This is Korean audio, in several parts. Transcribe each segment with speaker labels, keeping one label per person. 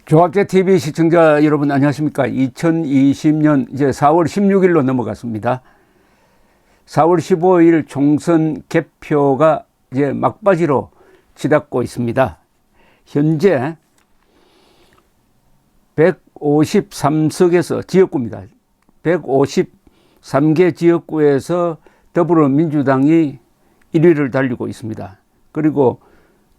Speaker 1: 조합제TV 시청자 여러분 안녕하십니까. 2020년 이제 4월 16일로 넘어갔습니다. 4월 15일 총선 개표가 이제 막바지로 치닫고 있습니다. 현재 153석에서 지역구입니다. 153개 지역구에서 더불어민주당이 1위를 달리고 있습니다. 그리고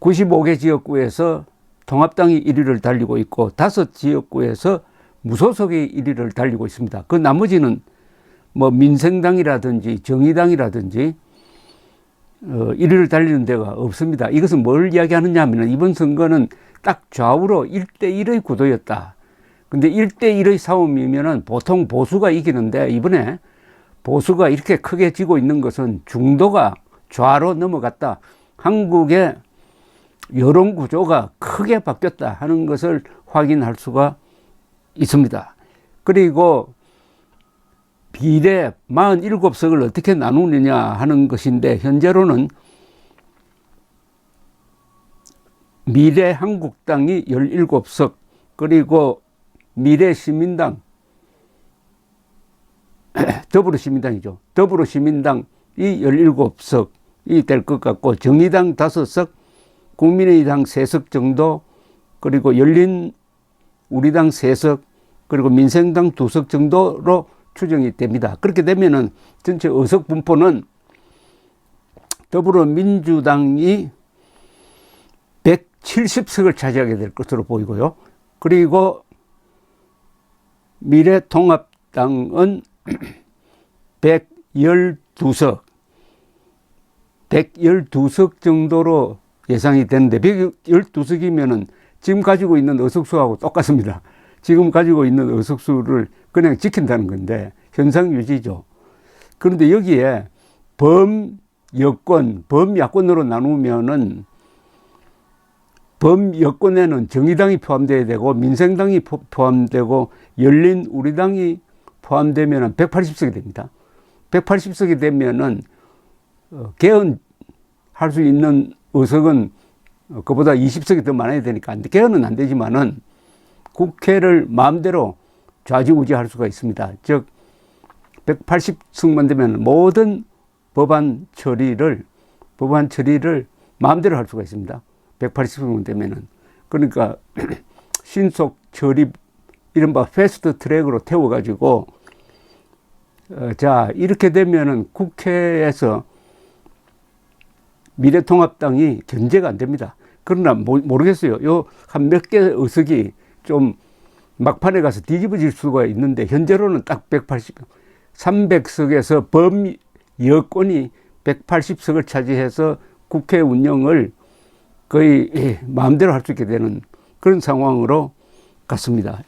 Speaker 1: 95개 지역구에서 통합당이 1위를 달리고 있고 5지역구에서 무소속이 1위를 달리고 있습니다. 그 나머지는 뭐 민생당이라든지 정의당이라든지 1위를 달리는 데가 없습니다. 이것은 뭘 이야기하느냐 하면 이번 선거는 딱 좌우로 1대1의 구도였다. 근데 1대1의 싸움이면은 보통 보수가 이기는데 이번에 보수가 이렇게 크게 지고 있는 것은 중도가 좌로 넘어갔다. 한국의 여론 구조가 크게 바뀌었다 하는 것을 확인할 수가 있습니다. 그리고 비례 47석을 어떻게 나누느냐 하는 것인데 현재로는 미래한국당이 17석 그리고 미래시민당 더불어시민당이죠. 더불어시민당이 17석이 될 것 같고 정의당 5석 국민의당 3석 정도 그리고 열린우리당 3석 그리고 민생당 2석 정도로 추정이 됩니다. 그렇게 되면은 전체 의석 분포는 더불어민주당이 170석을 차지하게 될 것으로 보이고요. 그리고 미래통합당은 112석 정도로 예상이 되는데 112석이면은 지금 가지고 있는 의석수하고 똑같습니다. 지금 가지고 있는 의석수를 그냥 지킨다는 건데 현상 유지죠. 그런데 여기에 범여권, 범야권으로 나누면은 범여권에는 정의당이 포함되어야 되고 민생당이 포함되고 열린우리당이 포함되면은 180석이 됩니다. 180석이 되면은 개헌할 수 있는 의석은 그보다 20석이 더 많아야 되니까 개헌은 안 되지만은 국회를 마음대로 좌지우지할 수가 있습니다. 즉 180석만 되면 모든 법안 처리를 마음대로 할 수가 있습니다. 180석만 되면은 그러니까 신속 처리 이른바 패스트 트랙으로 태워가지고 자 이렇게 되면은 국회에서 미래통합당이 견제가 안 됩니다. 그러나 모르겠어요. 요 한 몇 개 의석이 좀 막판에 가서 뒤집어질 수가 있는데 현재로는 딱 300석에서 범여권이 180석을 차지해서 국회 운영을 거의 마음대로 할 수 있게 되는 그런 상황으로 갔습니다.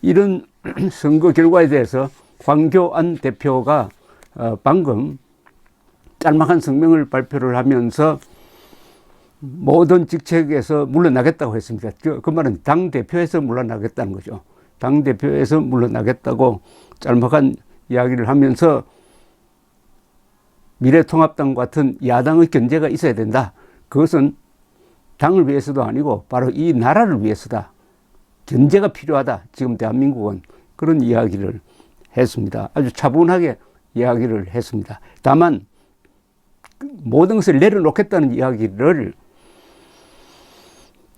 Speaker 1: 이런 선거 결과에 대해서 황교안 대표가 방금 짤막한 성명을 발표를 하면서 모든 직책에서 물러나겠다고 했습니다. 그 말은 당대표에서 물러나겠다는 거죠. 당대표에서 물러나겠다고 짤막한 이야기를 하면서 미래통합당 같은 야당의 견제가 있어야 된다. 그것은 당을 위해서도 아니고 바로 이 나라를 위해서다. 견제가 필요하다. 지금 대한민국은 그런 이야기를 했습니다. 아주 차분하게 이야기를 했습니다. 다만 모든 것을 내려놓겠다는 이야기를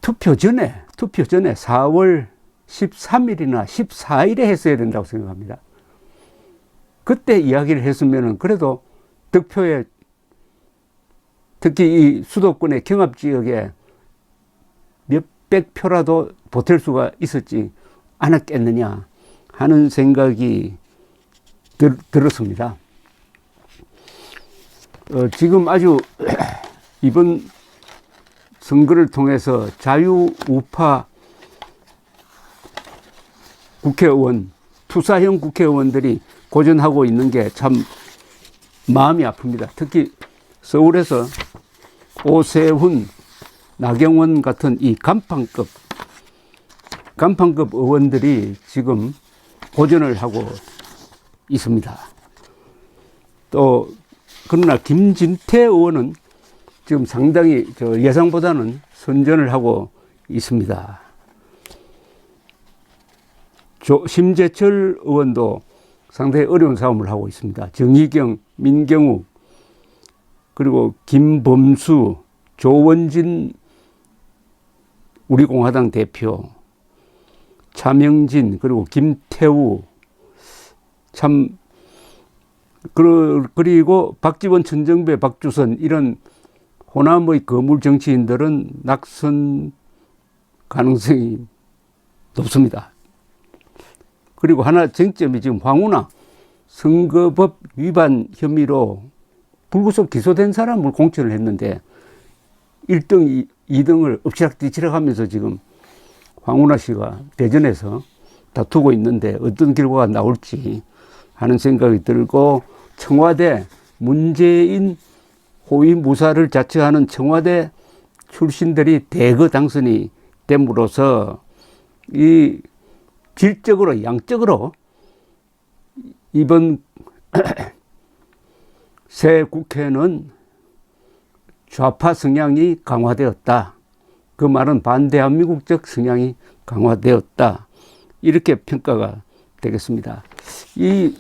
Speaker 1: 투표 전에 4월 13일이나 14일에 했어야 된다고 생각합니다. 그때 이야기를 했으면 그래도 득표에 특히 이 수도권의 경합지역에 몇백 표라도 보탤 수가 있었지 않았겠느냐 하는 생각이 들었습니다. 지금 아주 이번 선거를 통해서 자유우파 국회의원, 투사형 국회의원들이 고전하고 있는 게 참 마음이 아픕니다. 특히 서울에서 오세훈, 나경원 같은 이 간판급 의원들이 지금 고전을 하고 있습니다. 또 그러나 김진태 의원은 지금 상당히 예상보다는 선전을 하고 있습니다. 심재철 의원도 상당히 어려운 싸움을 하고 있습니다. 정의경, 민경욱, 그리고 김범수, 조원진 우리 공화당 대표, 차명진, 그리고 김태우, 그리고 박지원, 천정배, 박주선 이런 호남의 거물 정치인들은 낙선 가능성이 높습니다. 그리고 하나 쟁점이 지금 황운하 선거법 위반 혐의로 불구속 기소된 사람을 공천을 했는데 1등, 2등을 엎치락뒤치락 하면서 지금 황운하 씨가 대전에서 다투고 있는데 어떤 결과가 나올지 하는 생각이 들고, 청와대 문재인 호위 무사를 자처하는 청와대 출신들이 대거 당선이 됨으로써 이 질적으로 양적으로 이번 새 국회는 좌파 성향이 강화되었다. 그 말은 반대한미국적 성향이 강화되었다. 이렇게 평가가 되겠습니다. 이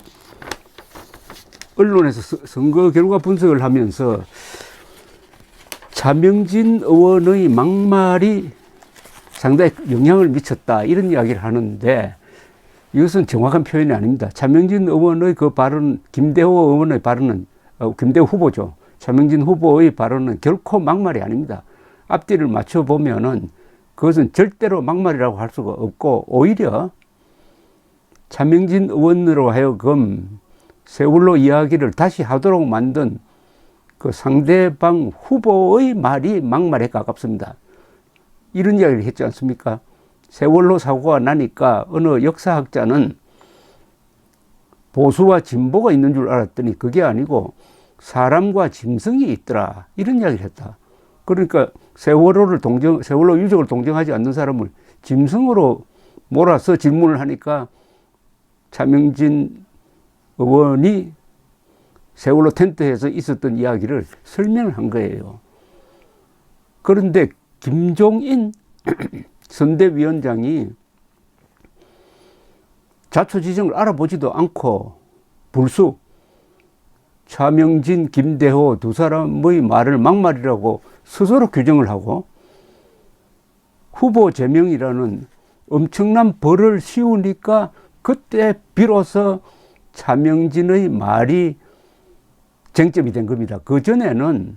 Speaker 1: 언론에서 선거 결과 분석을 하면서 차명진 의원의 막말이 상당히 영향을 미쳤다, 이런 이야기를 하는데 이것은 정확한 표현이 아닙니다. 차명진 의원의 그 발언, 김대호 의원의 발언은, 김대호 후보죠. 차명진 후보의 발언은 결코 막말이 아닙니다. 앞뒤를 맞춰보면은 그것은 절대로 막말이라고 할 수가 없고, 오히려 차명진 의원으로 하여금 세월호 이야기를 다시 하도록 만든 그 상대방 후보의 말이 막말에 가깝습니다. 이런 이야기를 했지 않습니까? 세월호 사고가 나니까 어느 역사학자는 보수와 진보가 있는 줄 알았더니 그게 아니고 사람과 짐승이 있더라, 이런 이야기를 했다. 그러니까 세월호 유족을 동정하지 않는 사람을 짐승으로 몰아서 질문을 하니까 차명진 의원이 세월호 텐트에서 있었던 이야기를 설명을 한 거예요. 그런데 김종인 선대위원장이 자초지종을 알아보지도 않고 불쑥 차명진, 김대호 두 사람의 말을 막말이라고 스스로 규정을 하고 후보 제명이라는 엄청난 벌을 씌우니까 그때 비로소 차명진의 말이 쟁점이 된 겁니다. 그전에는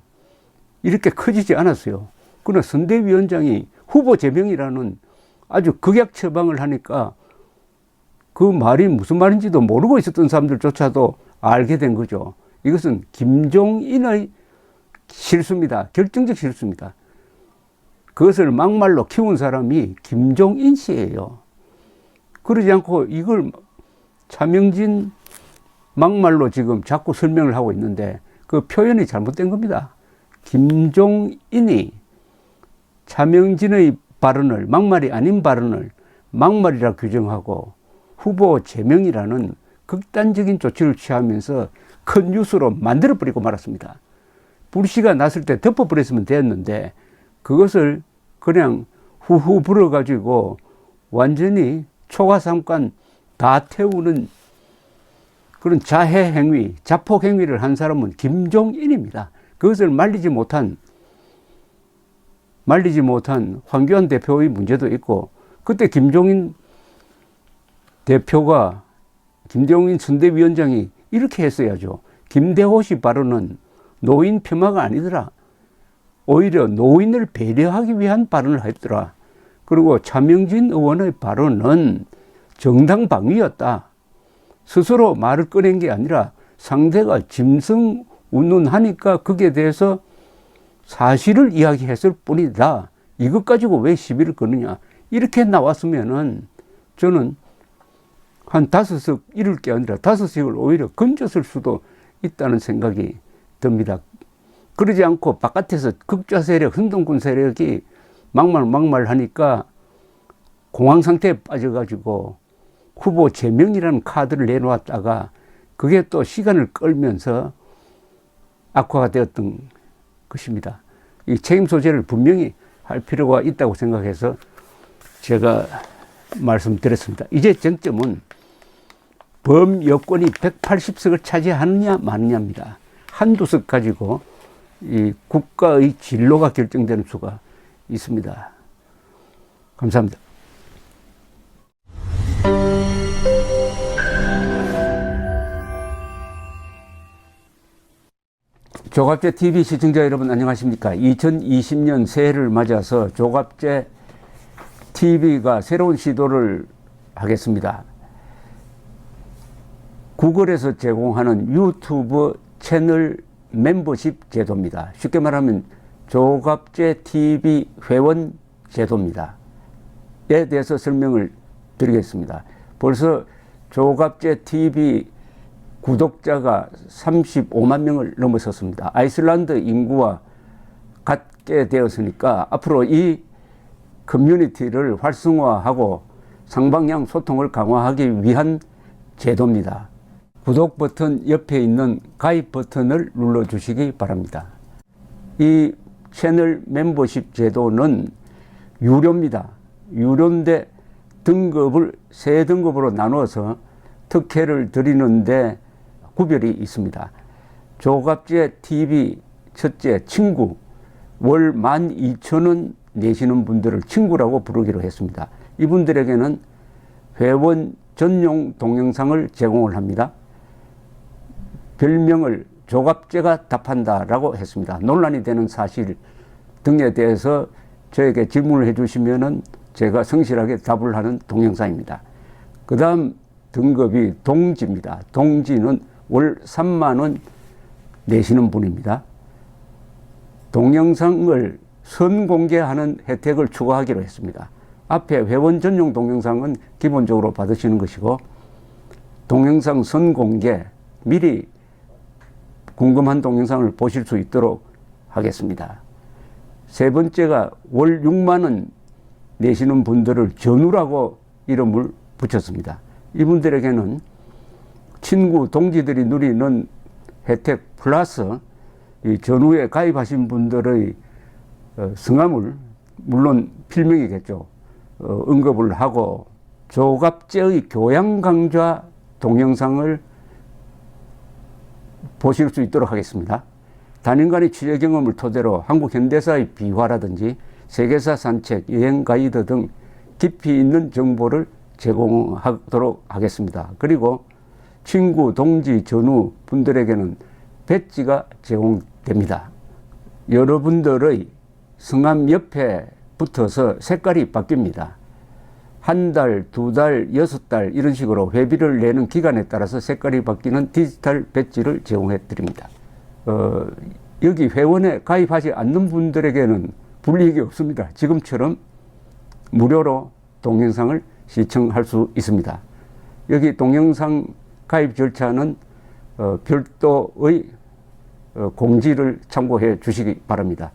Speaker 1: 이렇게 커지지 않았어요. 그러나 선대위원장이 후보 제명이라는 아주 극약 처방을 하니까 그 말이 무슨 말인지도 모르고 있었던 사람들조차도 알게 된 거죠. 이것은 김종인의 실수입니다. 결정적 실수입니다. 그것을 막말로 키운 사람이 김종인 씨예요. 그러지 않고 이걸 차명진 막말로 지금 자꾸 설명을 하고 있는데 그 표현이 잘못된 겁니다. 김종인이 차명진의 발언을, 막말이 아닌 발언을 막말이라 규정하고 후보 제명이라는 극단적인 조치를 취하면서 큰 뉴스로 만들어버리고 말았습니다. 불씨가 났을 때 덮어버렸으면 됐는데 그것을 그냥 후후 불어가지고 완전히 초가삼간 다 태우는 그런 자해 행위, 자폭 행위를 한 사람은 김종인입니다. 그것을 말리지 못한 황교안 대표의 문제도 있고, 그때 김종인 대표가, 김종인 선대위원장이 이렇게 했어야죠. 김대호 씨 발언은 노인 폄하가 아니더라. 오히려 노인을 배려하기 위한 발언을 했더라. 그리고 차명진 의원의 발언은 정당 방위였다. 스스로 말을 꺼낸 게 아니라 상대가 짐승 운운하니까 거기에 대해서 사실을 이야기했을 뿐이다. 이것 가지고 왜 시비를 거느냐. 이렇게 나왔으면은 저는 한 5석 잃을 게 아니라 5석을 오히려 건졌을 수도 있다는 생각이 듭니다. 그러지 않고 바깥에서 극좌 세력, 흥동군 세력이 막말 하니까 공황 상태에 빠져가지고 후보 제명이라는 카드를 내놓았다가 그게 또 시간을 끌면서 악화가 되었던 것입니다. 이 책임 소재를 분명히 할 필요가 있다고 생각해서 제가 말씀드렸습니다. 이제 쟁점은 범여권이 180석을 차지하느냐 마느냐입니다. 한두 석 가지고 이 국가의 진로가 결정되는 수가 있습니다. 감사합니다. 조갑제 TV 시청자 여러분 안녕하십니까? 2020년 새해를 맞아서 조갑제 TV가 새로운 시도를 하겠습니다. 구글에서 제공하는 유튜브 채널 멤버십 제도입니다. 쉽게 말하면 조갑제 TV 회원 제도입니다. 에 대해서 설명을 드리겠습니다. 벌써 조갑제 TV 구독자가 35만 명을 넘어섰습니다. 아이슬란드 인구와 같게 되었으니까 앞으로 이 커뮤니티를 활성화하고 상방향 소통을 강화하기 위한 제도입니다. 구독 버튼 옆에 있는 가입 버튼을 눌러주시기 바랍니다. 이 채널 멤버십 제도는 유료입니다. 유료인데 등급을 세 등급으로 나누어서 특혜를 드리는데 구별이 있습니다. 조갑제 TV 첫째 친구 월 12,000원 내시는 분들을 친구라고 부르기로 했습니다. 이분들에게는 회원 전용 동영상을 제공을 합니다. 별명을 조갑제가 답한다라고 했습니다. 논란이 되는 사실 등에 대해서 저에게 질문을 해주시면은 제가 성실하게 답을 하는 동영상입니다. 그 다음 등급이 동지입니다. 동지는 월 3만 원 내시는 분입니다. 동영상을 선공개하는 혜택을 추가하기로 했습니다. 앞에 회원 전용 동영상은 기본적으로 받으시는 것이고 동영상 선공개 미리 궁금한 동영상을 보실 수 있도록 하겠습니다. 세 번째가 월 6만 원 내시는 분들을 전우라고 이름을 붙였습니다. 이분들에게는 친구, 동지들이 누리는 혜택 플러스 이 전후에 가입하신 분들의 성함을 물론 필명이겠죠. 언급을 하고 조갑제의 교양 강좌 동영상을 보실 수 있도록 하겠습니다. 단연간의 취재 경험을 토대로 한국 현대사의 비화라든지 세계사 산책, 여행 가이드 등 깊이 있는 정보를 제공하도록 하겠습니다. 그리고 친구, 동지, 전우 분들에게는 배지가 제공됩니다. 여러분들의 성함 옆에 붙어서 색깔이 바뀝니다. 한 달, 두 달, 6달 이런 식으로 회비를 내는 기간에 따라서 색깔이 바뀌는 디지털 배지를 제공해 드립니다. 여기 회원에 가입하지 않는 분들에게는 불이익이 없습니다. 지금처럼 무료로 동영상을 시청할 수 있습니다. 여기 동영상 가입 절차는 별도의 공지를 참고해 주시기 바랍니다.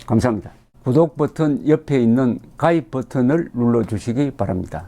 Speaker 1: 감사합니다. 구독 버튼 옆에 있는 가입 버튼을 눌러 주시기 바랍니다.